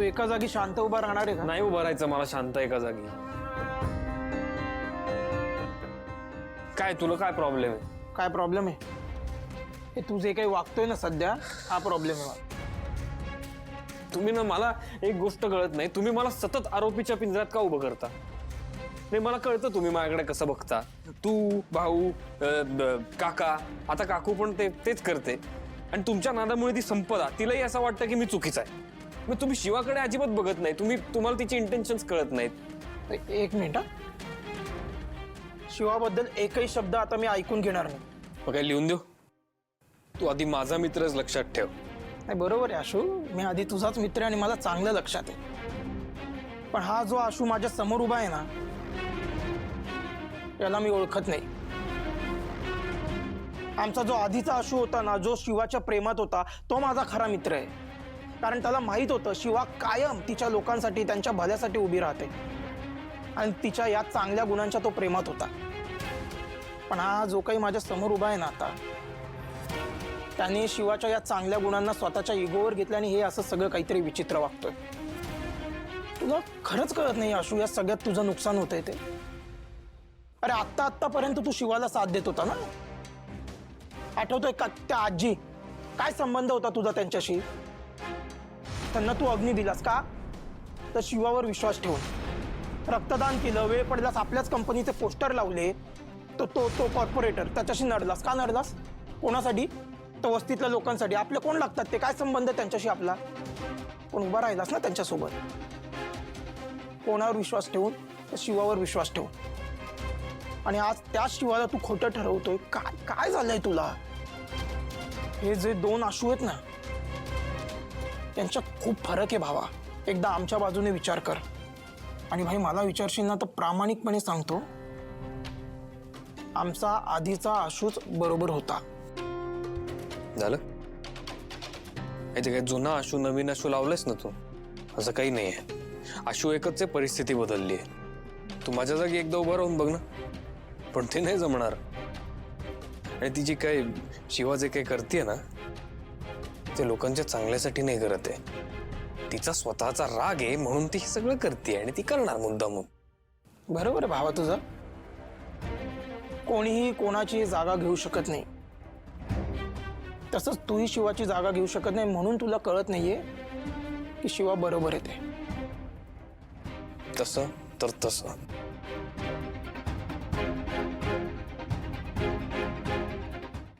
तू एका जागी शांत उभा राहणार आहे का? नाही उभं राहायचं मला शांत एका जागी. काय तुला काय प्रॉब्लेम आहे? काय प्रॉब्लेम आहे? हे तू जे काही वागतोय ना सध्या, हा प्रॉब्लेम आहे मला. तुम्ही ना मला एक गोष्ट कळत नाही, तुम्ही मला सतत आरोपीच्या पिंजऱ्यात का उभं करता? नाही मला कळतं तुम्ही माझ्याकडे कसं बघता. तू भाऊ काका, आता काकू पण तेच करते. आणि तुमच्या नादामुळे ती संपदा तिलाही असं वाटतं की मी चुकीचा आहे. मग तुम्ही शिवाकडे अजिबात बघत नाही, तुम्हाला तिची इंटेन्शन्स कळत नाहीत. एक मिनिट. शिवाबद्दल एकही शब्द आता मी ऐकून घेणार नाही. मग काय लिहून देऊ? तू आधी माझा मित्रच लक्षात ठेव. नाही बरोबर आहे आशू, मी आधी तुझाच मित्र आणि मला चांगलं लक्षात आहे. पण हा जो आशू माझ्या समोर उभा आहे ना, याला मी ओळखत नाही. आमचा जो आधीचा आशू होता ना, जो शिवाच्या प्रेमात होता, तो माझा खरा मित्र आहे. कारण त्याला माहित होतं शिवा कायम तिच्या लोकांसाठी, त्यांच्या भल्यासाठी उभी राहते आणि तिच्या या चांगल्या गुणांच्या तो प्रेमात होता. पण हा जो काही माझ्या समोर उभा आहे ना आता, त्याने शिवाच्या या चांगल्या गुणांना स्वतःच्या इगोवर घेतलं आणि हे असं सगळं काहीतरी विचित्र वागतोय. तुला खरंच कळत नाही आशू, या सगळ्यात तुझं नुकसान होतंय ते. अरे आत्तापर्यंत तू शिवाला साथ देत होता ना, आठवतोय का? त्या आजी, काय संबंध होता तुझा त्यांच्याशी? त्यांना तू अग्नी दिलास का? तर शिवावर विश्वास ठेवून रक्तदान केलं, वेळ पडलास आपल्याच कंपनीचे पोस्टर लावले. तो कॉर्पोरेटर, त्याच्याशी नडलास का? नडलास कोणासाठी? तर वस्तीतल्या लोकांसाठी. आपले कोण लागतात ते? काय संबंध त्यांच्याशी आपला? पण उभा राहिलास ना त्यांच्यासोबत. कोणावर विश्वास ठेवून? तर शिवावर विश्वास ठेवून. आणि आज त्या शिवाला तू खोटं ठरवतोय. काय झालंय तुला? हे जे दोन आशू आहेत ना, त्यांच्यात खूप फरक आहे भावा. एकदा आमच्या बाजूने विचार कर. आणि भाई मला विचारशील ना तर प्रामाणिकपणे सांगतो, आमचा आधीचा आशूच बरोबर होता. झालं? काय जुना आशू नवीन आशू लावलंयस ना तू? असं काही नाहीये. आशू एकच आहे, परिस्थिती बदलली आहे. तू माझ्या जागी एकदा उभा राहून बघ ना. पण ते नाही जमणार. आणि ती जी काही शिवा जे काही करते ना, ते लोकांच्या चांगल्यासाठी नाही करत आहे. तिचा स्वतःचा राग आहे म्हणून ती सगळं करते आणि ती करणार मुद्दामून. बरोबर आहे भावा तुझं. कोणीही कोणाची जागा घेऊ शकत नाही. तसंच तूही शिवाची जागा घेऊ शकत नाही. म्हणून तुला कळत नाहीये की शिवा बरोबर येते. तसं तर तसं